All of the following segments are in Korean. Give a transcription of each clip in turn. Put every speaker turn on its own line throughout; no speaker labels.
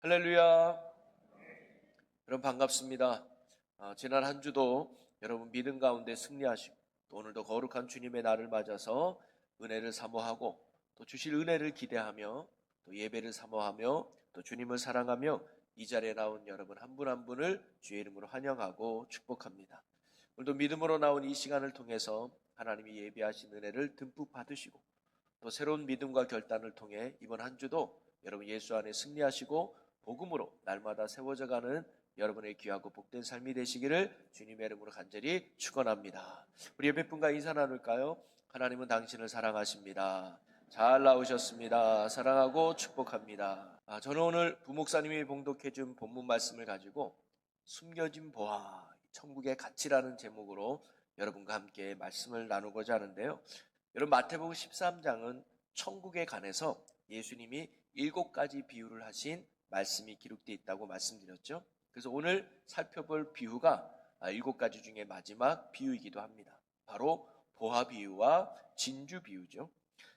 할렐루야. 여러분 반갑습니다. 지난 한 주도 여러분 믿음 가운데 승리하시고 또 오늘도 거룩한 주님의 날을 맞아서 은혜를 사모하고 또 주실 은혜를 기대하며 또 예배를 사모하며 또 주님을 사랑하며 이 자리에 나온 여러분 한 분 한 분을 주의 이름으로 환영하고 축복합니다. 오늘도 믿음으로 나온 이 시간을 통해서 하나님이 예비하신 은혜를 듬뿍 받으시고 또 새로운 믿음과 결단을 통해 이번 한 주도 여러분 예수 안에 승리하시고 복음으로 날마다 세워져가는 여러분의 귀하고 복된 삶이 되시기를 주님의 이름으로 간절히 축원합니다. 우리 예배분과 인사 나눌까요? 하나님은 당신을 사랑하십니다. 잘 나오셨습니다. 사랑하고 축복합니다. 저는 오늘 부목사님이 봉독해준 본문 말씀을 가지고 숨겨진 보화, 천국의 가치라는 제목으로 여러분과 함께 말씀을 나누고자 하는데요. 여러분 마태복음 13장은 천국에 관해서 예수님이 7가지 비유를 하신 말씀이 기록되어 있다고 말씀드렸죠. 그래서 오늘 살펴볼 비유가 7가지 중에 마지막 비유이기도 합니다. 바로 보화 비유와 진주 비유죠.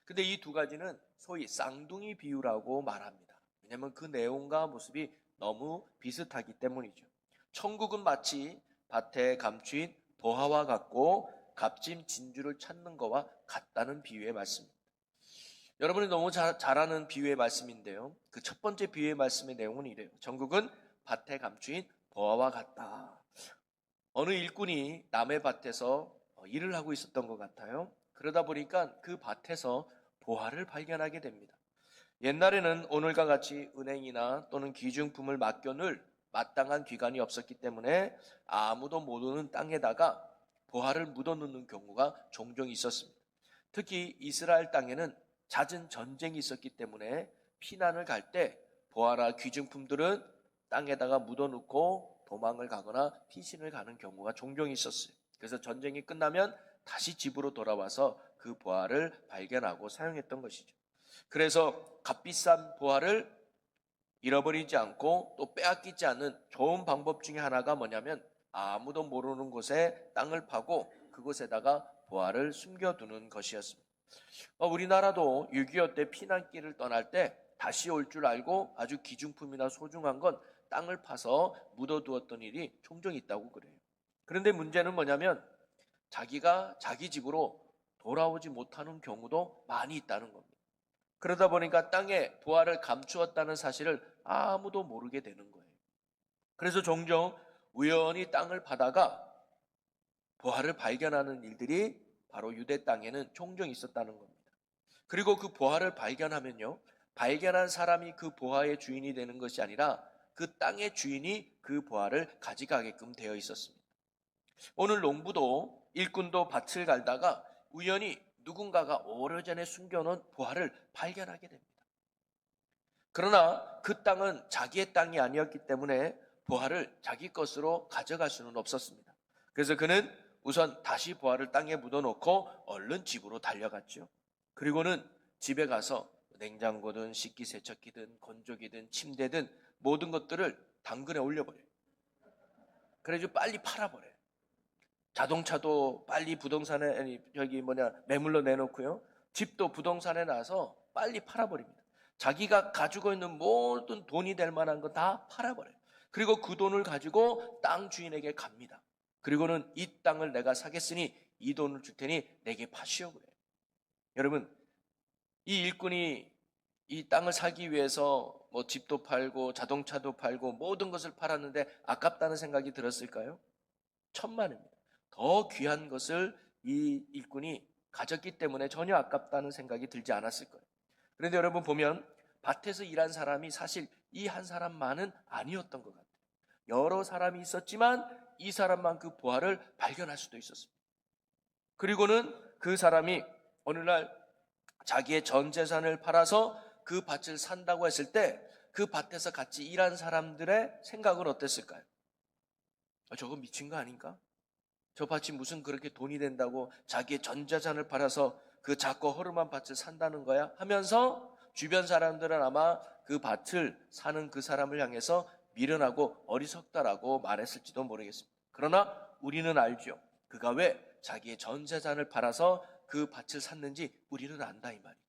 근데 이 두 가지는 소위 쌍둥이 비유라고 말합니다. 왜냐하면 그 내용과 모습이 너무 비슷하기 때문이죠. 천국은 마치 밭에 감추인 보화와 같고 값진 진주를 찾는 것과 같다는 비유의 말씀입니다. 여러분이 너무 잘 아는 비유의 말씀인데요. 그 첫 번째 비유의 말씀의 내용은 이래요. 천국은 밭에 감추인 보화와 같다. 어느 일꾼이 남의 밭에서 일을 하고 있었던 것 같아요. 그러다 보니까 그 밭에서 보화를 발견하게 됩니다. 옛날에는 오늘과 같이 은행이나 또는 기증품을 맡겨놓을 마땅한 기관이 없었기 때문에 아무도 모르는 땅에다가 보화를 묻어놓는 경우가 종종 있었습니다. 특히 이스라엘 땅에는 잦은 전쟁이 있었기 때문에 피난을 갈 때 보화나 귀중품들은 땅에다가 묻어놓고 도망을 가거나 피신을 가는 경우가 종종 있었어요. 그래서 전쟁이 끝나면 다시 집으로 돌아와서 그 보화를 발견하고 사용했던 것이죠. 그래서 값비싼 보화를 잃어버리지 않고 또 빼앗기지 않는 좋은 방법 중에 하나가 뭐냐면 아무도 모르는 곳에 땅을 파고 그곳에다가 보화를 숨겨두는 것이었습니다. 우리나라도 6.25 때 피난길을 떠날 때 다시 올 줄 알고 아주 귀중품이나 소중한 건 땅을 파서 묻어두었던 일이 종종 있다고 그래요. 그런데 문제는 뭐냐면 자기가 자기 집으로 돌아오지 못하는 경우도 많이 있다는 겁니다. 그러다 보니까 땅에 보화를 감추었다는 사실을 아무도 모르게 되는 거예요. 그래서 종종 우연히 땅을 파다가 보화를 발견하는 일들이 바로 유대 땅에는 종종 있었다는 겁니다. 그리고 그 보화를 발견하면요, 발견한 사람이 그 보화의 주인이 되는 것이 아니라 그 땅의 주인이 그 보화를 가져가게끔 되어 있었습니다. 오늘 농부도 일꾼도 밭을 갈다가 우연히 누군가가 오래전에 숨겨놓은 보화를 발견하게 됩니다. 그러나 그 땅은 자기의 땅이 아니었기 때문에 보화를 자기 것으로 가져갈 수는 없었습니다. 그래서 그는 우선 다시 보화를 땅에 묻어놓고 얼른 집으로 달려갔죠. 그리고는 집에 가서 냉장고든 식기세척기든 건조기든 침대든 모든 것들을 당근에 올려버려요. 그래서 빨리 팔아버려요. 자동차도 빨리 부동산에 매물로 내놓고요. 집도 부동산에 놔서 빨리 팔아버립니다. 자기가 가지고 있는 모든 돈이 될 만한 거 다 팔아버려요. 그리고 그 돈을 가지고 땅 주인에게 갑니다. 그리고는 이 땅을 내가 사겠으니 이 돈을 줄 테니 내게 파시오 그래요. 여러분, 이 일꾼이 이 땅을 사기 위해서 집도 팔고 자동차도 팔고 모든 것을 팔았는데 아깝다는 생각이 들었을까요? 천만입니다. 더 귀한 것을 이 일꾼이 가졌기 때문에 전혀 아깝다는 생각이 들지 않았을 거예요. 그런데 여러분 보면 밭에서 일한 사람이 사실 이 한 사람만은 아니었던 것 같아요. 여러 사람이 있었지만 이 사람만 그 보화를 발견할 수도 있었습니다. 그리고는 그 사람이 어느 날 자기의 전 재산을 팔아서 그 밭을 산다고 했을 때 그 밭에서 같이 일한 사람들의 생각은 어땠을까요? 저거 미친 거 아닌가? 저 밭이 무슨 그렇게 돈이 된다고 자기의 전 재산을 팔아서 그 작고 허름한 밭을 산다는 거야? 하면서 주변 사람들은 아마 그 밭을 사는 그 사람을 향해서 미련하고 어리석다라고 말했을지도 모르겠습니다. 그러나 우리는 알죠. 그가 왜 자기의 전 재산을 팔아서 그 밭을 샀는지 우리는 안다 이 말이죠.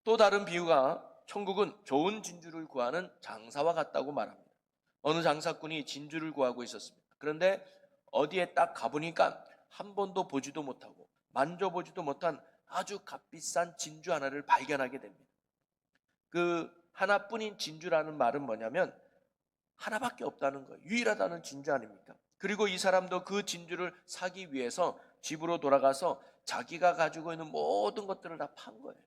또 다른 비유가 천국은 좋은 진주를 구하는 장사와 같다고 말합니다. 어느 장사꾼이 진주를 구하고 있었습니다. 그런데 어디에 딱 가보니까 한 번도 보지도 못하고 만져보지도 못한 아주 값비싼 진주 하나를 발견하게 됩니다. 그 하나뿐인 진주라는 말은 뭐냐면 하나밖에 없다는 거예요. 유일하다는 진주 아닙니까? 그리고 이 사람도 그 진주를 사기 위해서 집으로 돌아가서 자기가 가지고 있는 모든 것들을 다 판 거예요.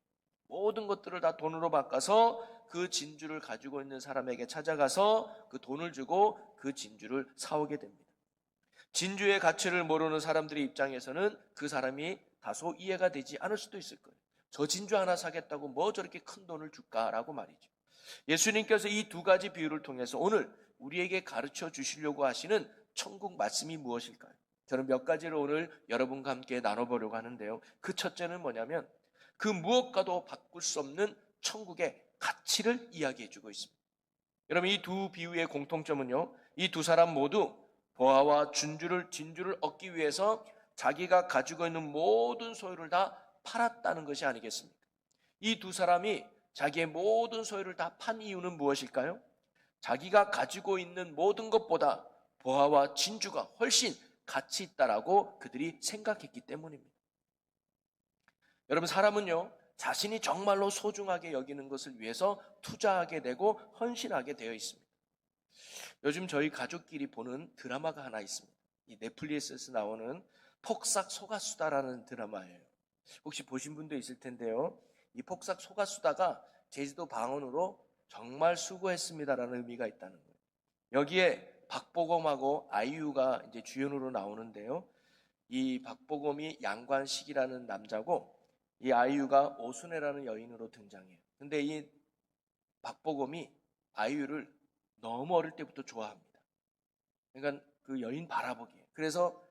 모든 것들을 다 돈으로 바꿔서 그 진주를 가지고 있는 사람에게 찾아가서 그 돈을 주고 그 진주를 사오게 됩니다. 진주의 가치를 모르는 사람들의 입장에서는 그 사람이 다소 이해가 되지 않을 수도 있을 거예요. 저 진주 하나 사겠다고 뭐 저렇게 큰 돈을 줄까라고 말이죠. 예수님께서 이 두 가지 비유를 통해서 오늘 우리에게 가르쳐 주시려고 하시는 천국 말씀이 무엇일까요? 저는 몇 가지를 오늘 여러분과 함께 나눠보려고 하는데요. 그 첫째는 뭐냐면 그 무엇과도 바꿀 수 없는 천국의 가치를 이야기해 주고 있습니다. 여러분, 이 두 비유의 공통점은요, 이 두 사람 모두 보화와 진주를 얻기 위해서 자기가 가지고 있는 모든 소유를 다 팔았다는 것이 아니겠습니까? 이 두 사람이 자기의 모든 소유를 다 판 이유는 무엇일까요? 자기가 가지고 있는 모든 것보다 보화와 진주가 훨씬 가치 있다라고 그들이 생각했기 때문입니다. 여러분, 사람은요, 자신이 정말로 소중하게 여기는 것을 위해서 투자하게 되고 헌신하게 되어 있습니다. 요즘 저희 가족끼리 보는 드라마가 하나 있습니다. 이 넷플릭스에서 나오는 폭삭 속았수다라는 드라마예요. 혹시 보신 분도 있을 텐데요. 이 폭삭 속았수다가 제주도 방언으로 정말 수고했습니다라는 의미가 있다는 거예요. 여기에 박보검하고 아이유가 이제 주연으로 나오는데요. 이 박보검이 양관식이라는 남자고 이 아이유가 오순애라는 여인으로 등장해요. 근데 이 박보검이 아이유를 너무 어릴 때부터 좋아합니다. 그러니까 그 여인 바라보기에. 그래서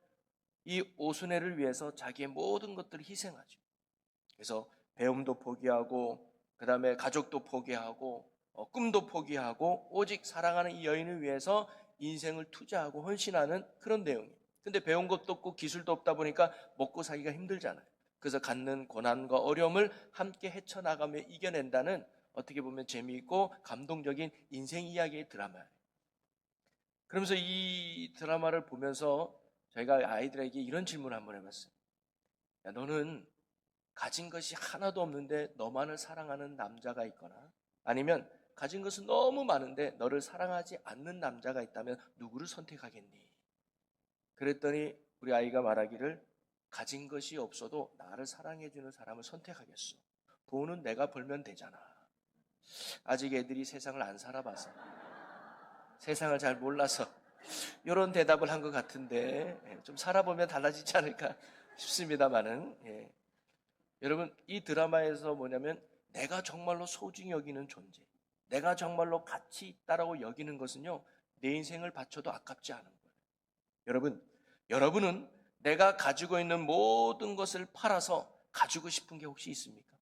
이 오순애를 위해서 자기의 모든 것들을 희생하죠. 그래서 배움도 포기하고 그 다음에 가족도 포기하고 꿈도 포기하고 오직 사랑하는 이 여인을 위해서 인생을 투자하고 헌신하는 그런 내용이에요. 근데 배운 것도 없고 기술도 없다 보니까 먹고 살기가 힘들잖아요. 그래서 갖는 고난과 어려움을 함께 헤쳐나가며 이겨낸다는 어떻게 보면 재미있고 감동적인 인생 이야기의 드라마예요. 그러면서 이 드라마를 보면서 저희가 아이들에게 이런 질문을 한번 해봤어요. 야, 너는 가진 것이 하나도 없는데 너만을 사랑하는 남자가 있거나 아니면 가진 것은 너무 많은데 너를 사랑하지 않는 남자가 있다면 누구를 선택하겠니? 그랬더니 우리 아이가 말하기를 가진 것이 없어도 나를 사랑해주는 사람을 선택하겠어. 돈은 내가 벌면 되잖아. 아직 애들이 세상을 안 살아봐서 세상을 잘 몰라서 이런 대답을 한 것 같은데 좀 살아보면 달라지지 않을까 싶습니다만은 여러분, 이 드라마에서 뭐냐면 내가 정말로 소중히 여기는 존재, 내가 정말로 가치 있다라고 여기는 것은요, 내 인생을 바쳐도 아깝지 않은 거예요. 여러분은 내가 가지고 있는 모든 것을 팔아서 가지고 싶은 게 혹시 있습니까?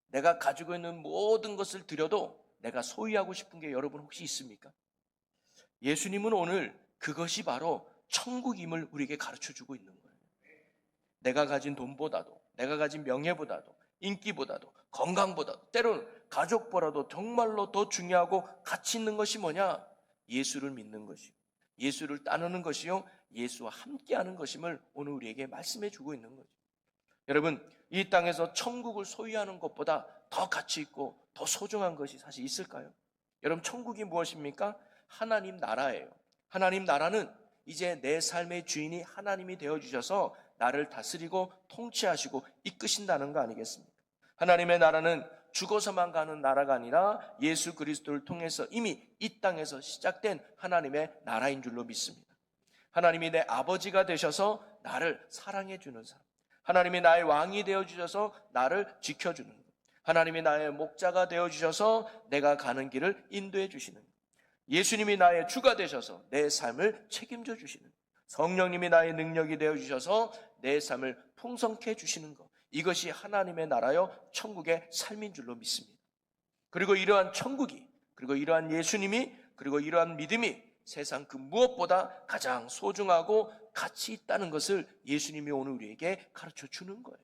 내가 가지고 있는 모든 것을 들여도 내가 소유하고 싶은 게 여러분 혹시 있습니까? 예수님은 오늘 그것이 바로 천국임을 우리에게 가르쳐주고 있는 거예요. 내가 가진 돈보다도, 내가 가진 명예보다도, 인기보다도, 건강보다도, 때로는 가족보다도 정말로 더 중요하고 가치 있는 것이 뭐냐? 예수를 믿는 것이요, 예수를 따르는 것이요, 예수와 함께하는 것임을 오늘 우리에게 말씀해 주고 있는 거죠. 여러분, 이 땅에서 천국을 소유하는 것보다 더 가치 있고 더 소중한 것이 사실 있을까요? 여러분, 천국이 무엇입니까? 하나님 나라예요. 하나님 나라는 이제 내 삶의 주인이 하나님이 되어주셔서 나를 다스리고 통치하시고 이끄신다는 거 아니겠습니까? 하나님의 나라는 죽어서만 가는 나라가 아니라 예수 그리스도를 통해서 이미 이 땅에서 시작된 하나님의 나라인 줄로 믿습니다. 하나님이 내 아버지가 되셔서 나를 사랑해 주는 사람, 하나님이 나의 왕이 되어주셔서 나를 지켜주는 것, 하나님이 나의 목자가 되어주셔서 내가 가는 길을 인도해 주시는 것, 예수님이 나의 주가 되셔서 내 삶을 책임져 주시는 것, 성령님이 나의 능력이 되어주셔서 내 삶을 풍성케 해주시는 것, 이것이 하나님의 나라요 천국의 삶인 줄로 믿습니다. 그리고 이러한 천국이, 그리고 이러한 예수님이, 그리고 이러한 믿음이 세상 그 무엇보다 가장 소중하고 가치 있다는 것을 예수님이 오늘 우리에게 가르쳐 주는 거예요.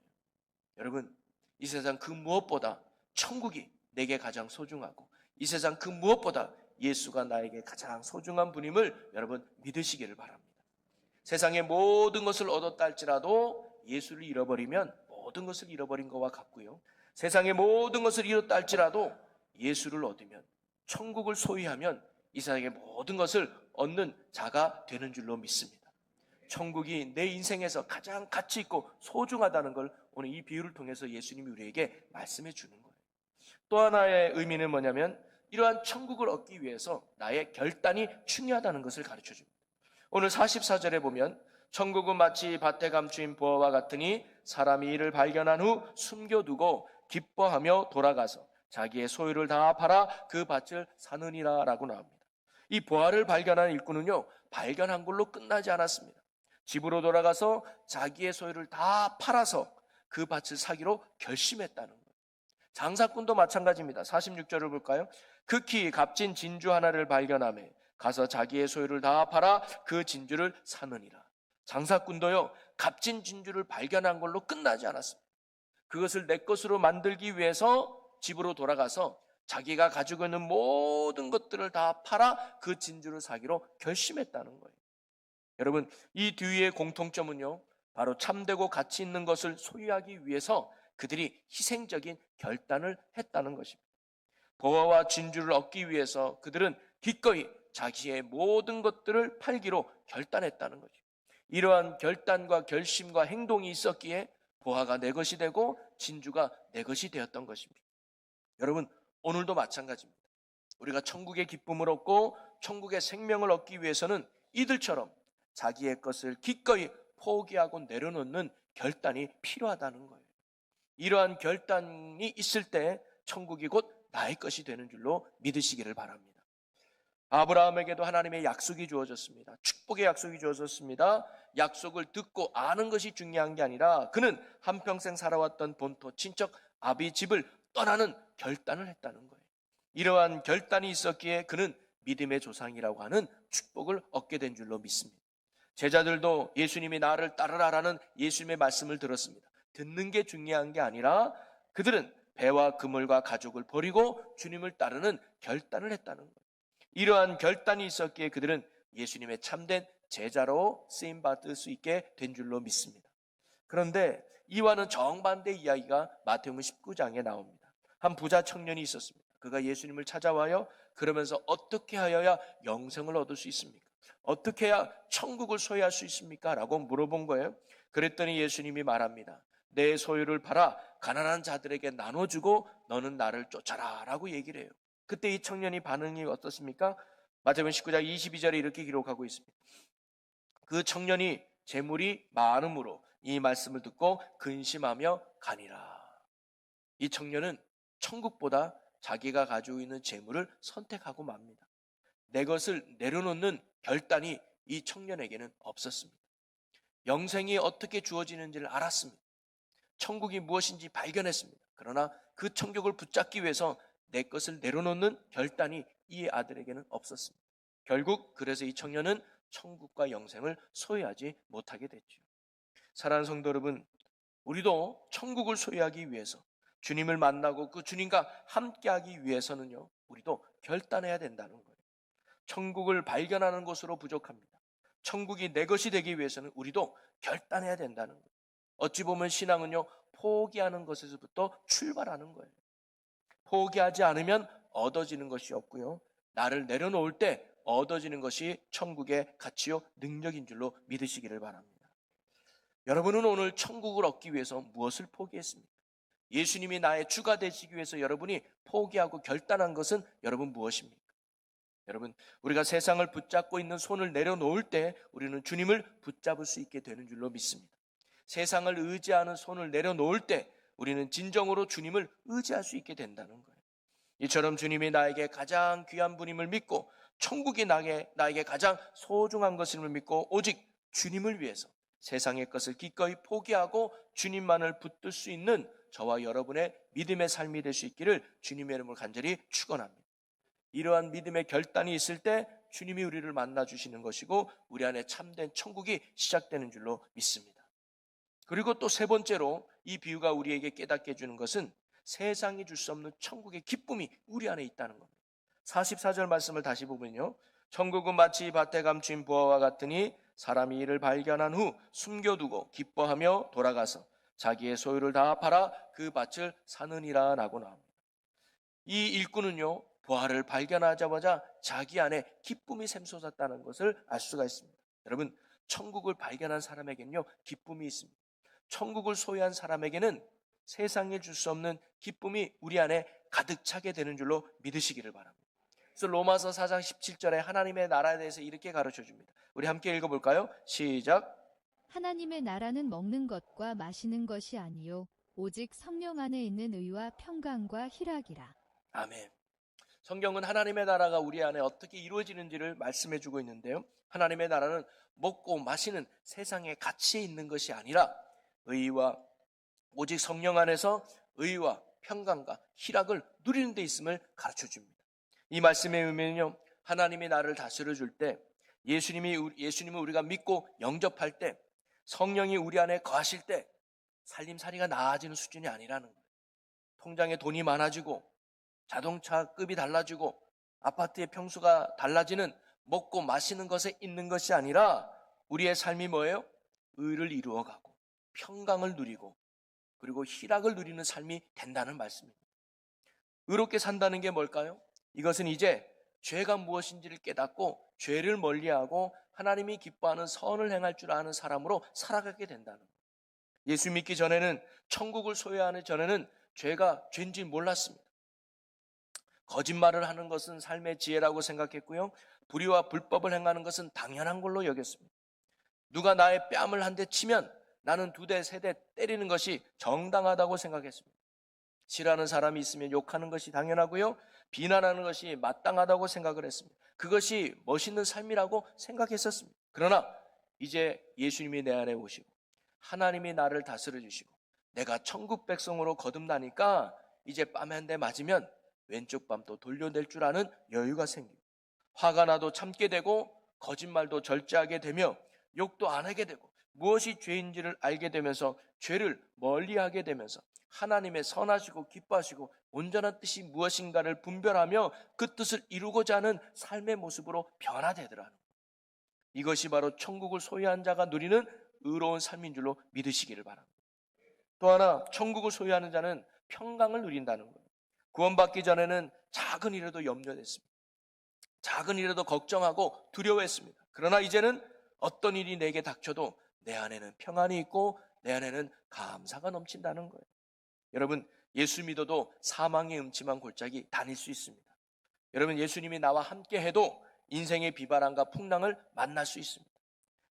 여러분, 이 세상 그 무엇보다 천국이 내게 가장 소중하고 이 세상 그 무엇보다 예수가 나에게 가장 소중한 분임을 여러분 믿으시기를 바랍니다. 세상의 모든 것을 얻었다 할지라도 예수를 잃어버리면 모든 것을 잃어버린 것과 같고요. 세상의 모든 것을 잃었다 할지라도 예수를 얻으면, 천국을 소유하면 이 세상의 모든 것을 얻는 자가 되는 줄로 믿습니다. 천국이 내 인생에서 가장 가치 있고 소중하다는 걸 오늘 이 비유를 통해서 예수님이 우리에게 말씀해 주는 거예요. 또 하나의 의미는 뭐냐면 이러한 천국을 얻기 위해서 나의 결단이 중요하다는 것을 가르쳐 줍니다. 오늘 44절에 보면 천국은 마치 밭에 감추인 보화와 같으니 사람이 이를 발견한 후 숨겨두고 기뻐하며 돌아가서 자기의 소유를 다 팔아 그 밭을 사느니라 라고 나옵니다. 이 보화를 발견한 일꾼은요, 발견한 걸로 끝나지 않았습니다. 집으로 돌아가서 자기의 소유를 다 팔아서 그 밭을 사기로 결심했다는 거예요. 장사꾼도 마찬가지입니다. 46절을 볼까요? 극히 값진 진주 하나를 발견하며 가서 자기의 소유를 다 팔아 그 진주를 사느니라. 장사꾼도요, 값진 진주를 발견한 걸로 끝나지 않았습니다. 그것을 내 것으로 만들기 위해서 집으로 돌아가서 자기가 가지고 있는 모든 것들을 다 팔아 그 진주를 사기로 결심했다는 거예요. 여러분, 이 뒤의 공통점은요, 바로 참되고 가치 있는 것을 소유하기 위해서 그들이 희생적인 결단을 했다는 것입니다. 보화와 진주를 얻기 위해서 그들은 기꺼이 자기의 모든 것들을 팔기로 결단했다는 거죠. 이러한 결단과 결심과 행동이 있었기에 보화가 내 것이 되고 진주가 내 것이 되었던 것입니다. 여러분, 오늘도 마찬가지입니다. 우리가 천국의 기쁨을 얻고 천국의 생명을 얻기 위해서는 이들처럼 자기의 것을 기꺼이 포기하고 내려놓는 결단이 필요하다는 거예요. 이러한 결단이 있을 때 천국이 곧 나의 것이 되는 줄로 믿으시기를 바랍니다. 아브라함에게도 하나님의 약속이 주어졌습니다. 축복의 약속이 주어졌습니다. 약속을 듣고 아는 것이 중요한 게 아니라 그는 한평생 살아왔던 본토 친척 아비 집을 떠나는 결단을 했다는 거예요. 이러한 결단이 있었기에 그는 믿음의 조상이라고 하는 축복을 얻게 된 줄로 믿습니다. 제자들도 예수님이 나를 따르라라는 예수님의 말씀을 들었습니다. 듣는 게 중요한 게 아니라 그들은 배와 그물과 가족을 버리고 주님을 따르는 결단을 했다는 거예요. 이러한 결단이 있었기에 그들은 예수님의 참된 제자로 쓰임받을 수 있게 된 줄로 믿습니다. 그런데 이와는 정반대 이야기가 마태복음 19장에 나옵니다. 한 부자 청년이 있었습니다. 그가 예수님을 찾아와요. 그러면서 어떻게 하여야 영생을 얻을 수 있습니까? 어떻게 해야 천국을 소유할 수 있습니까? 라고 물어본 거예요. 그랬더니 예수님이 말합니다. 내 소유를 팔아 가난한 자들에게 나눠주고 너는 나를 쫓아라 라고 얘기를 해요. 그때 이 청년이 반응이 어떻습니까? 마태복음 19장 22절에 이렇게 기록하고 있습니다. 그 청년이 재물이 많음으로 이 말씀을 듣고 근심하며 가니라. 이 청년은 천국보다 자기가 가지고 있는 재물을 선택하고 맙니다. 내 것을 내려놓는 결단이 이 청년에게는 없었습니다. 영생이 어떻게 주어지는지를 알았습니다. 천국이 무엇인지 발견했습니다. 그러나 그 천국을 붙잡기 위해서 내 것을 내려놓는 결단이 이 아들에게는 없었습니다. 결국 그래서 이 청년은 천국과 영생을 소유하지 못하게 됐죠. 사랑하는 성도 여러분, 우리도 천국을 소유하기 위해서 주님을 만나고 그 주님과 함께하기 위해서는요, 우리도 결단해야 된다는 거예요. 천국을 발견하는 것으로 부족합니다. 천국이 내 것이 되기 위해서는 우리도 결단해야 된다는 거예요. 어찌 보면 신앙은요, 포기하는 것에서부터 출발하는 거예요. 포기하지 않으면 얻어지는 것이 없고요, 나를 내려놓을 때 얻어지는 것이 천국의 가치요 능력인 줄로 믿으시기를 바랍니다. 여러분은 오늘 천국을 얻기 위해서 무엇을 포기했습니까? 예수님이 나의 주가 되시기 위해서 여러분이 포기하고 결단한 것은 여러분 무엇입니까? 여러분, 우리가 세상을 붙잡고 있는 손을 내려놓을 때 우리는 주님을 붙잡을 수 있게 되는 줄로 믿습니다. 세상을 의지하는 손을 내려놓을 때 우리는 진정으로 주님을 의지할 수 있게 된다는 거예요. 이처럼 주님이 나에게 가장 귀한 분임을 믿고 천국이 나에게 가장 소중한 것임을 믿고 오직 주님을 위해서 세상의 것을 기꺼이 포기하고 주님만을 붙들 수 있는 저와 여러분의 믿음의 삶이 될 수 있기를 주님의 이름으로 간절히 축원합니다. 이러한 믿음의 결단이 있을 때 주님이 우리를 만나 주시는 것이고 우리 안에 참된 천국이 시작되는 줄로 믿습니다. 그리고 또 세 번째로 이 비유가 우리에게 깨닫게 해주는 것은 세상이 줄 수 없는 천국의 기쁨이 우리 안에 있다는 겁니다. 44절 말씀을 다시 보면요, 천국은 마치 밭에 감춘 부화와 같으니 사람이 이를 발견한 후 숨겨두고 기뻐하며 돌아가서 자기의 소유를 다 팔아 그 밭을 사느니라 라고 나옵니다. 이 일꾼은요, 부활을 발견하자마자 자기 안에 기쁨이 샘솟았다는 것을 알 수가 있습니다. 여러분, 천국을 발견한 사람에게는요, 기쁨이 있습니다. 천국을 소유한 사람에게는 세상에 줄 수 없는 기쁨이 우리 안에 가득 차게 되는 줄로 믿으시기를 바랍니다. 그래서 로마서 4장 17절에 하나님의 나라에 대해서 이렇게 가르쳐 줍니다. 우리 함께 읽어볼까요? 시작.
하나님의 나라는 먹는 것과 마시는 것이 아니요 오직 성령 안에 있는 의와 평강과 희락이라.
아멘. 성경은 하나님의 나라가 우리 안에 어떻게 이루어지는지를 말씀해 주고 있는데요, 하나님의 나라는 먹고 마시는 세상의 가치에 있는 것이 아니라 의와 오직 성령 안에서 의와 평강과 희락을 누리는 데 있음을 가르쳐 줍니다. 이 말씀의 의미는요, 하나님이 나를 다스려 줄 때, 예수님을 우리가 믿고 영접할 때, 성령이 우리 안에 거하실 때 살림살이가 나아지는 수준이 아니라는 거예요. 통장에 돈이 많아지고 자동차 급이 달라지고 아파트의 평수가 달라지는 먹고 마시는 것에 있는 것이 아니라 우리의 삶이 뭐예요? 의를 이루어가고 평강을 누리고 그리고 희락을 누리는 삶이 된다는 말씀입니다. 의롭게 산다는 게 뭘까요? 이것은 이제 죄가 무엇인지를 깨닫고 죄를 멀리하고 하나님이 기뻐하는 선을 행할 줄 아는 사람으로 살아가게 된다는 거예요. 예수 믿기 전에는, 천국을 소유하는 전에는 죄가 죄인지 몰랐습니다. 거짓말을 하는 것은 삶의 지혜라고 생각했고요, 불의와 불법을 행하는 것은 당연한 걸로 여겼습니다. 누가 나의 뺨을 한 대 치면 나는 2대, 3대 때리는 것이 정당하다고 생각했습니다. 싫어하는 사람이 있으면 욕하는 것이 당연하고요, 비난하는 것이 마땅하다고 생각을 했습니다. 그것이 멋있는 삶이라고 생각했었습니다. 그러나 이제 예수님이 내 안에 오시고 하나님이 나를 다스려 주시고 내가 천국 백성으로 거듭나니까 이제 뺨 한 대 맞으면 왼쪽 뺨도 돌려낼 줄 아는 여유가 생기고, 화가 나도 참게 되고 거짓말도 절제하게 되며 욕도 안 하게 되고 무엇이 죄인지를 알게 되면서 죄를 멀리하게 되면서 하나님의 선하시고 기뻐하시고 온전한 뜻이 무엇인가를 분별하며 그 뜻을 이루고자 하는 삶의 모습으로 변화되더라는 거예요. 이것이 바로 천국을 소유한 자가 누리는 의로운 삶인 줄로 믿으시기를 바랍니다. 또 하나, 천국을 소유하는 자는 평강을 누린다는 거예요. 구원받기 전에는 작은 일에도 염려됐습니다. 작은 일에도 걱정하고 두려워했습니다. 그러나 이제는 어떤 일이 내게 닥쳐도 내 안에는 평안이 있고 내 안에는 감사가 넘친다는 거예요. 여러분, 예수 믿어도 사망의 음침한 골짜기 다닐 수 있습니다. 여러분, 예수님이 나와 함께 해도 인생의 비바람과 풍랑을 만날 수 있습니다.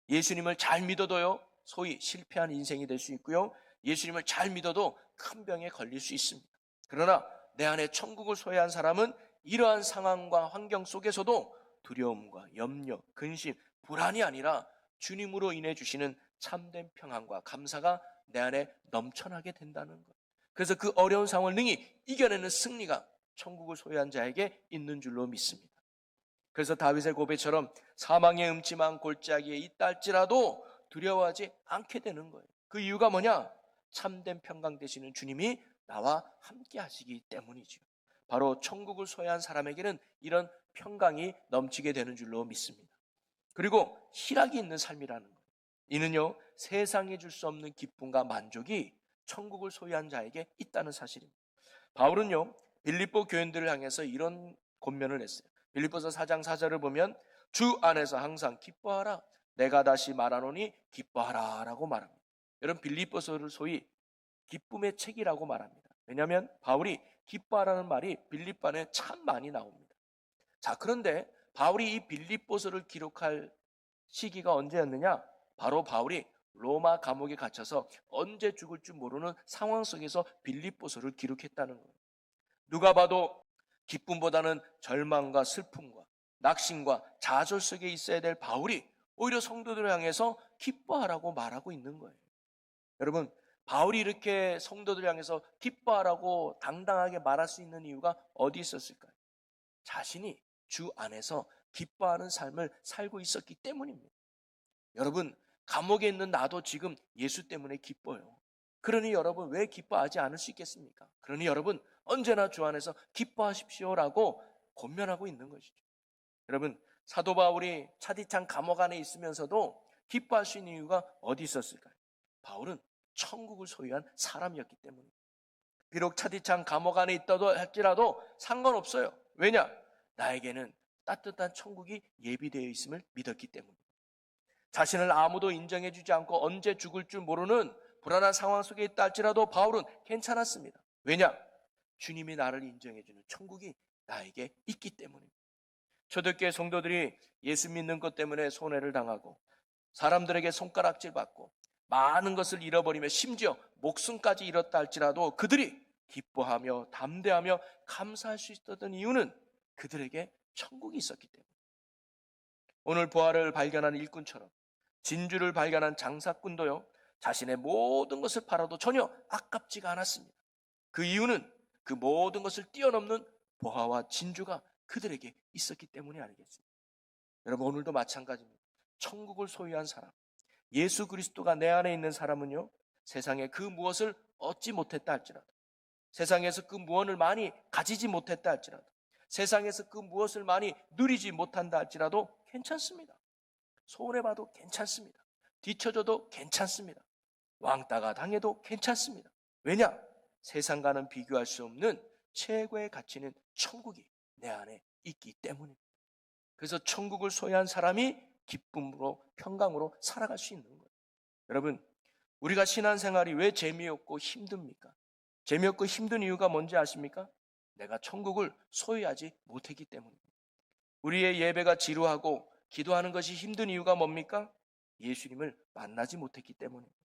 예수님을 잘 믿어도요, 소위 실패한 인생이 될 수 있고요, 예수님을 잘 믿어도 큰 병에 걸릴 수 있습니다. 그러나 내 안에 천국을 소유한 사람은 이러한 상황과 환경 속에서도 두려움과 염려, 근심, 불안이 아니라 주님으로 인해 주시는 참된 평안과 감사가 내 안에 넘쳐나게 된다는 것. 그래서 그 어려운 상황을 능히 이겨내는 승리가 천국을 소유한 자에게 있는 줄로 믿습니다. 그래서 다윗의 고백처럼 사망의 음침한 골짜기에 있다 할지라도 두려워하지 않게 되는 거예요. 그 이유가 뭐냐? 참된 평강 되시는 주님이 나와 함께 하시기 때문이죠. 바로 천국을 소유한 사람에게는 이런 평강이 넘치게 되는 줄로 믿습니다. 그리고 희락이 있는 삶이라는 거예요. 이는요, 세상에 줄 수 없는 기쁨과 만족이 천국을 소유한 자에게 있다는 사실입니다. 바울은요, 빌립보 교인들을 향해서 이런 권면을 했어요. 빌립보서 4장 4절을 보면 주 안에서 항상 기뻐하라, 내가 다시 말하노니 기뻐하라 라고 말합니다. 여러분, 빌립보서를 소위 기쁨의 책이라고 말합니다. 왜냐하면 바울이 기뻐하라는 말이 빌립보 안에 참 많이 나옵니다. 자, 그런데 바울이 이 빌립보서를 기록할 시기가 언제였느냐? 바로 바울이 로마 감옥에 갇혀서 언제 죽을 줄 모르는 상황 속에서 빌립보서를 기록했다는 거예요. 누가 봐도 기쁨보다는 절망과 슬픔과 낙심과 좌절 속에 있어야 될 바울이 오히려 성도들을 향해서 기뻐하라고 말하고 있는 거예요. 여러분, 바울이 이렇게 성도들을 향해서 기뻐하라고 당당하게 말할 수 있는 이유가 어디 있었을까요? 자신이 주 안에서 기뻐하는 삶을 살고 있었기 때문입니다. 여러분, 감옥에 있는 나도 지금 예수 때문에 기뻐요. 그러니 여러분 왜 기뻐하지 않을 수 있겠습니까? 그러니 여러분 언제나 주 안에서 기뻐하십시오라고 권면하고 있는 것이죠. 여러분 사도 바울이 차디찬 감옥 안에 있으면서도 기뻐할 수 있는 이유가 어디 있었을까요? 바울은 천국을 소유한 사람이었기 때문입니다. 비록 차디찬 감옥 안에 있다도 할지라도 상관없어요. 왜냐? 나에게는 따뜻한 천국이 예비되어 있음을 믿었기 때문입니다. 자신을 아무도 인정해주지 않고 언제 죽을 줄 모르는 불안한 상황 속에 있다 할지라도 바울은 괜찮았습니다. 왜냐? 주님이 나를 인정해주는 천국이 나에게 있기 때문입니다. 초대교회 성도들이 예수 믿는 것 때문에 손해를 당하고 사람들에게 손가락질 받고 많은 것을 잃어버리며 심지어 목숨까지 잃었다 할지라도 그들이 기뻐하며 담대하며 감사할 수 있었던 이유는 그들에게 천국이 있었기 때문입니다. 오늘 부활을 발견한 일꾼처럼 진주를 발견한 장사꾼도요, 자신의 모든 것을 팔아도 전혀 아깝지가 않았습니다. 그 이유는 그 모든 것을 뛰어넘는 보화와 진주가 그들에게 있었기 때문이 아니겠습니까? 여러분 오늘도 마찬가지입니다. 천국을 소유한 사람, 예수 그리스도가 내 안에 있는 사람은요, 세상에 그 무엇을 얻지 못했다 할지라도, 세상에서 그 무엇을 많이 가지지 못했다 할지라도, 세상에서 그 무엇을 많이 누리지 못한다 할지라도 괜찮습니다. 손해봐도 괜찮습니다. 뒤처져도 괜찮습니다. 왕따가 당해도 괜찮습니다. 왜냐? 세상과는 비교할 수 없는 최고의 가치는 천국이 내 안에 있기 때문입니다. 그래서 천국을 소유한 사람이 기쁨으로 평강으로 살아갈 수 있는 거예요. 여러분 우리가 신앙생활이 왜 재미없고 힘듭니까? 재미없고 힘든 이유가 뭔지 아십니까? 내가 천국을 소유하지 못했기 때문입니다. 우리의 예배가 지루하고 기도하는 것이 힘든 이유가 뭡니까? 예수님을 만나지 못했기 때문입니다.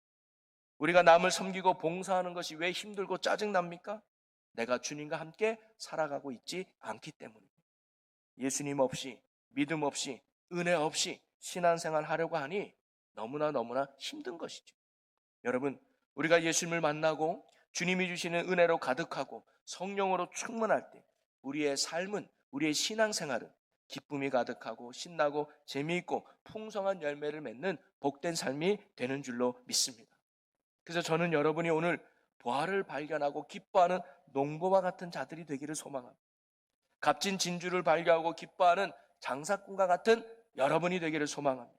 우리가 남을 섬기고 봉사하는 것이 왜 힘들고 짜증납니까? 내가 주님과 함께 살아가고 있지 않기 때문입니다. 예수님 없이, 믿음 없이, 은혜 없이 신앙생활 하려고 하니 너무나 힘든 것이죠. 여러분 우리가 예수님을 만나고 주님이 주시는 은혜로 가득하고 성령으로 충만할 때 우리의 삶은, 우리의 신앙생활은 기쁨이 가득하고 신나고 재미있고 풍성한 열매를 맺는 복된 삶이 되는 줄로 믿습니다. 그래서 저는 여러분이 오늘 부활을 발견하고 기뻐하는 농부와 같은 자들이 되기를 소망합니다. 값진 진주를 발견하고 기뻐하는 장사꾼과 같은 여러분이 되기를 소망합니다.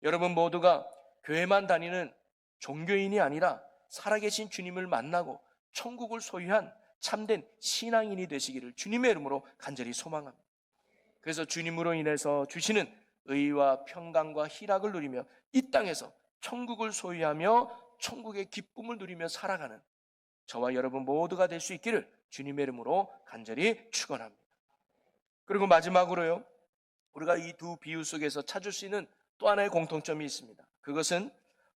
여러분 모두가 교회만 다니는 종교인이 아니라 살아계신 주님을 만나고 천국을 소유한 참된 신앙인이 되시기를 주님의 이름으로 간절히 소망합니다. 그래서 주님으로 인해서 주시는 의와 평강과 희락을 누리며 이 땅에서 천국을 소유하며 천국의 기쁨을 누리며 살아가는 저와 여러분 모두가 될 수 있기를 주님의 이름으로 간절히 축원합니다. 그리고 마지막으로요, 우리가 이 두 비유 속에서 찾을 수 있는 또 하나의 공통점이 있습니다. 그것은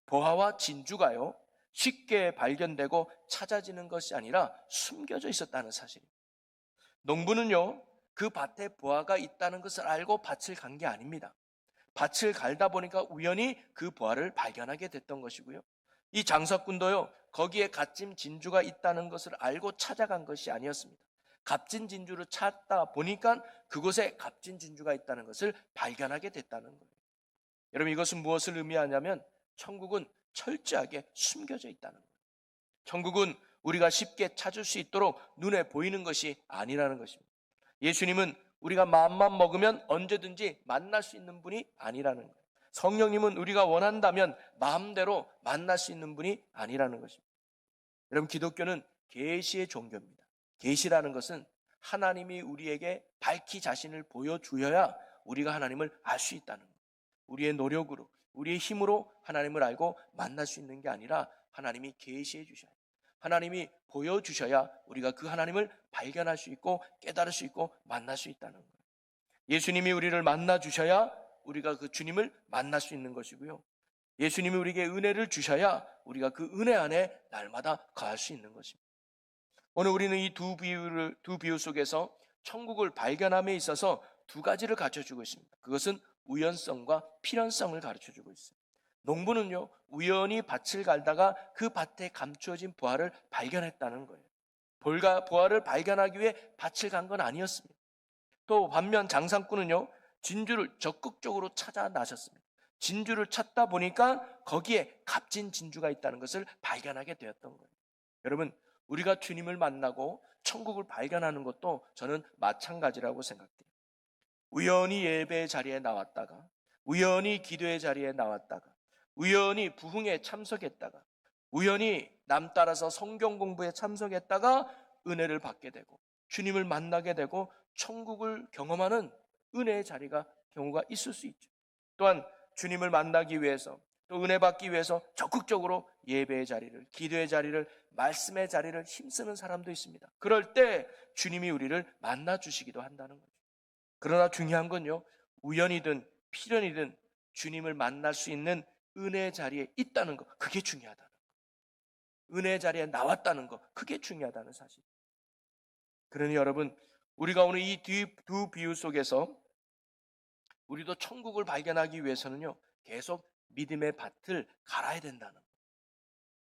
보화와 진주가요 쉽게 발견되고 찾아지는 것이 아니라 숨겨져 있었다는 사실입니다. 농부는요 그 밭에 보화가 있다는 것을 알고 밭을 간 게 아닙니다. 밭을 갈다 보니까 우연히 그 보화를 발견하게 됐던 것이고요, 이 장사꾼도요 거기에 값진 진주가 있다는 것을 알고 찾아간 것이 아니었습니다. 값진 진주를 찾다 보니까 그곳에 값진 진주가 있다는 것을 발견하게 됐다는 거예요. 여러분 이것은 무엇을 의미하냐면 천국은 철저하게 숨겨져 있다는 거예요. 천국은 우리가 쉽게 찾을 수 있도록 눈에 보이는 것이 아니라는 것입니다. 예수님은 우리가 마음만 먹으면 언제든지 만날 수 있는 분이 아니라는 거예요. 성령님은 우리가 원한다면 마음대로 만날 수 있는 분이 아니라는 것입니다. 여러분 기독교는 계시의 종교입니다. 계시라는 것은 하나님이 우리에게 밝히 자신을 보여주어야 우리가 하나님을 알 수 있다는 거예요. 우리의 노력으로, 우리의 힘으로 하나님을 알고 만날 수 있는 게 아니라 하나님이 계시해 주셔야, 하나님이 보여주셔야 우리가 그 하나님을 발견할 수 있고 깨달을 수 있고 만날 수 있다는 거예요. 예수님이 우리를 만나 주셔야 우리가 그 주님을 만날 수 있는 것이고요, 예수님이 우리에게 은혜를 주셔야 우리가 그 은혜 안에 날마다 거할 수 있는 것입니다. 오늘 우리는 이 두 비유 속에서 천국을 발견함에 있어서 두 가지를 가르쳐주고 있습니다. 그것은 우연성과 필연성을 가르쳐주고 있어요. 농부는요 우연히 밭을 갈다가 그 밭에 감추어진 보화를 발견했다는 거예요. 보화를 발견하기 위해 밭을 간 건 아니었습니다. 또 반면 장사꾼은요 진주를 적극적으로 찾아 나셨습니다. 진주를 찾다 보니까 거기에 값진 진주가 있다는 것을 발견하게 되었던 거예요. 여러분, 우리가 주님을 만나고 천국을 발견하는 것도 저는 마찬가지라고 생각해요. 우연히 예배 자리에 나왔다가, 우연히 기도의 자리에 나왔다가, 우연히 부흥에 참석했다가, 우연히 남 따라서 성경 공부에 참석했다가 은혜를 받게 되고 주님을 만나게 되고 천국을 경험하는 은혜의 자리가 경우가 있을 수 있죠. 또한 주님을 만나기 위해서 또 은혜 받기 위해서 적극적으로 예배의 자리를, 기도의 자리를, 말씀의 자리를 힘쓰는 사람도 있습니다. 그럴 때 주님이 우리를 만나 주시기도 한다는 거죠. 그러나 중요한 건요, 우연이든 필연이든 주님을 만날 수 있는 은혜의 자리에 있다는 것, 그게 중요하다는 거. 은혜의 자리에 나왔다는 것, 그게 중요하다는 사실. 그러니 여러분, 우리가 오늘 이 두 비유 속에서 우리도 천국을 발견하기 위해서는요, 계속 믿음의 밭을 갈아야 된다는 것.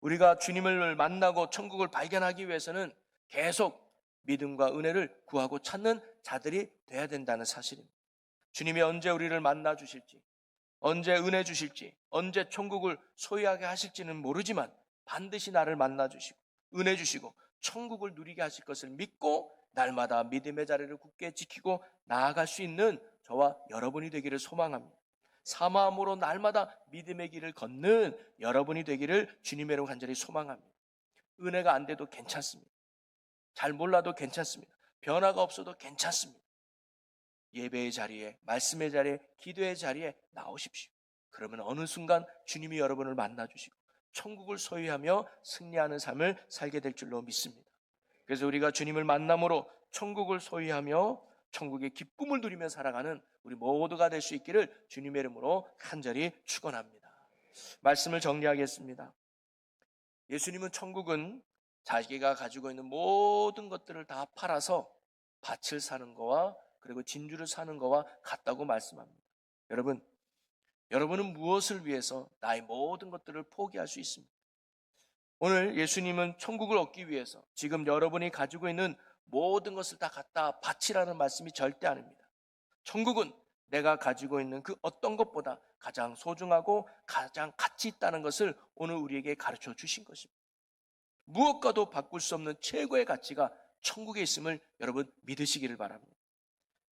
우리가 주님을 만나고 천국을 발견하기 위해서는 계속 믿음과 은혜를 구하고 찾는 자들이 돼야 된다는 사실입니다. 주님이 언제 우리를 만나 주실지, 언제 은혜 주실지, 언제 천국을 소유하게 하실지는 모르지만 반드시 나를 만나 주시고 은혜 주시고 천국을 누리게 하실 것을 믿고 날마다 믿음의 자리를 굳게 지키고 나아갈 수 있는 저와 여러분이 되기를 소망합니다. 사모함으로 날마다 믿음의 길을 걷는 여러분이 되기를 주님의 이름으로 간절히 소망합니다. 은혜가 안 돼도 괜찮습니다. 잘 몰라도 괜찮습니다. 변화가 없어도 괜찮습니다. 예배의 자리에, 말씀의 자리에, 기도의 자리에 나오십시오. 그러면 어느 순간 주님이 여러분을 만나주시고 천국을 소유하며 승리하는 삶을 살게 될 줄로 믿습니다. 그래서 우리가 주님을 만남으로 천국을 소유하며 천국의 기쁨을 누리며 살아가는 우리 모두가 될 수 있기를 주님의 이름으로 간절히 축원합니다. 말씀을 정리하겠습니다. 예수님은 천국은 자기가 가지고 있는 모든 것들을 다 팔아서 밭을 사는 거와 그리고 진주를 사는 거와 같다고 말씀합니다. 여러분은 무엇을 위해서 나의 모든 것들을 포기할 수 있습니까? 오늘 예수님은 천국을 얻기 위해서 지금 여러분이 가지고 있는 모든 것을 다 갖다 바치라는 말씀이 절대 아닙니다. 천국은 내가 가지고 있는 그 어떤 것보다 가장 소중하고 가장 가치 있다는 것을 오늘 우리에게 가르쳐 주신 것입니다. 무엇과도 바꿀 수 없는 최고의 가치가 천국에 있음을 여러분 믿으시기를 바랍니다.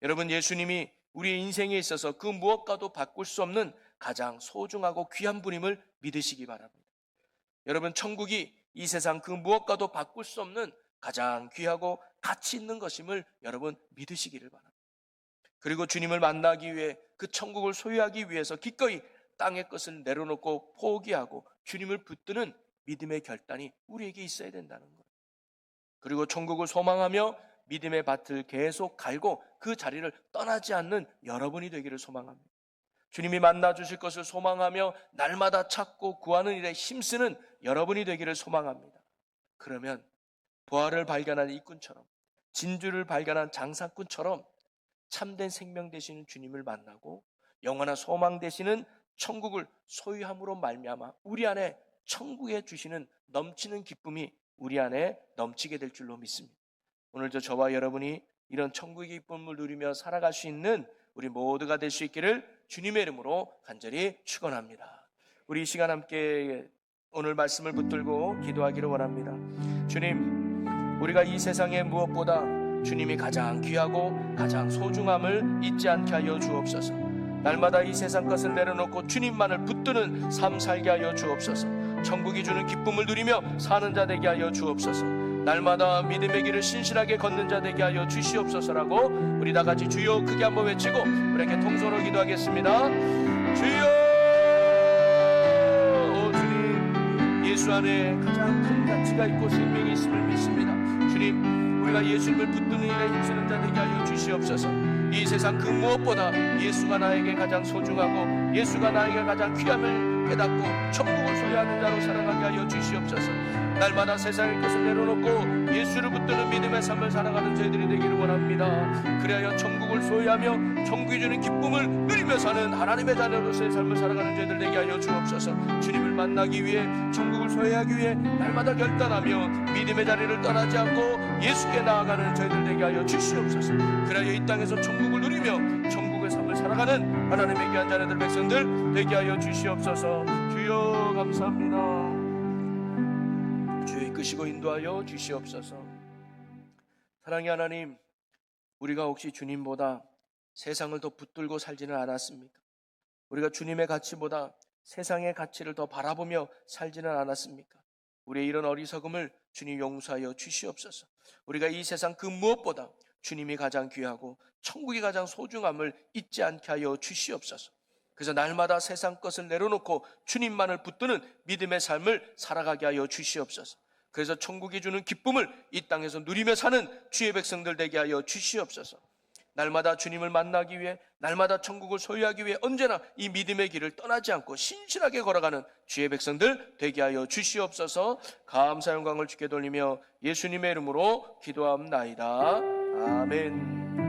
여러분, 예수님이 우리의 인생에 있어서 그 무엇과도 바꿀 수 없는 가장 소중하고 귀한 분임을 믿으시기 바랍니다. 여러분, 천국이 이 세상 그 무엇과도 바꿀 수 없는 가장 귀하고 가치 있는 것임을 여러분 믿으시기를 바랍니다. 그리고 주님을 만나기 위해 그 천국을 소유하기 위해서 기꺼이 땅의 것을 내려놓고 포기하고 주님을 붙드는 믿음의 결단이 우리에게 있어야 된다는 거예요. 그리고 천국을 소망하며 믿음의 밭을 계속 갈고 그 자리를 떠나지 않는 여러분이 되기를 소망합니다. 주님이 만나 주실 것을 소망하며 날마다 찾고 구하는 일에 힘쓰는 여러분이 되기를 소망합니다. 그러면 부활을 발견한 일꾼처럼, 진주를 발견한 장사꾼처럼 참된 생명 되시는 주님을 만나고 영원한 소망 되시는 천국을 소유함으로 말미암아 우리 안에 천국에 주시는 넘치는 기쁨이 우리 안에 넘치게 될 줄로 믿습니다. 오늘도 저와 여러분이 이런 천국의 기쁨을 누리며 살아갈 수 있는 우리 모두가 될 수 있기를 주님의 이름으로 간절히 축원합니다. 우리 이 시간 함께 오늘 말씀을 붙들고 기도하기를 원합니다. 주님, 우리가 이 세상의 무엇보다 주님이 가장 귀하고 가장 소중함을 잊지 않게 하여 주옵소서. 날마다 이 세상 것을 내려놓고 주님만을 붙드는 삶 살게 하여 주옵소서. 천국이 주는 기쁨을 누리며 사는 자 되게 하여 주옵소서. 날마다 믿음의 길을 신실하게 걷는 자 되게 하여 주시옵소서라고 우리 다 같이 주여 크게 한번 외치고 우리에게 통성으로 기도하겠습니다. 주여! 오 주님, 예수 안에 가장 큰 가치가 있고 생명이 있음을 믿습니다. 주님, 우리가 예수님을 붙드는 일에 힘쓰는 자 되게 하여 주시옵소서. 이 세상 그 무엇보다 예수가 나에게 가장 소중하고 예수가 나에게 가장 귀함을 깨닫고 천국을 소유하는 자로 살아가게 하여 주시옵소서. 날마다 세상의 것을 내려놓고 예수를 붙드는 믿음의 삶을 살아가는 저희들이 되기를 원합니다. 그래야 천국을 소유하며 천국이 주는 기쁨을 누리며 사는 하나님의 자녀로서의 삶을 살아가는 저희들 되게 하여 주옵소서. 주님을 만나기 위해 천국을 소유하기 위해 날마다 결단하며 믿음의 자리를 떠나지 않고 예수께 나아가는 저희들 되게 하여 주시옵소서. 그래야 이 땅에서 천국을 누리며 천국의 삶을 살아가는 살아가는 하나님의 귀한 자녀들 백성들 되게 하여 주시옵소서. 주여 감사합니다. 주여 이끄시고 인도하여 주시옵소서. 사랑의 하나님, 우리가 혹시 주님보다 세상을 더 붙들고 살지는 않았습니까? 우리가 주님의 가치보다 세상의 가치를 더 바라보며 살지는 않았습니까? 우리의 이런 어리석음을 주님 용서하여 주시옵소서. 우리가 이 세상 그 무엇보다 주님이 가장 귀하고 천국이 가장 소중함을 잊지 않게 하여 주시옵소서. 그래서 날마다 세상 것을 내려놓고 주님만을 붙드는 믿음의 삶을 살아가게 하여 주시옵소서. 그래서 천국이 주는 기쁨을 이 땅에서 누리며 사는 주의 백성들 되게 하여 주시옵소서. 날마다 주님을 만나기 위해, 날마다 천국을 소유하기 위해 언제나 이 믿음의 길을 떠나지 않고 신실하게 걸어가는 주의 백성들 되게 하여 주시옵소서. 감사 영광을 주께 돌리며 예수님의 이름으로 기도합나이다. 아멘.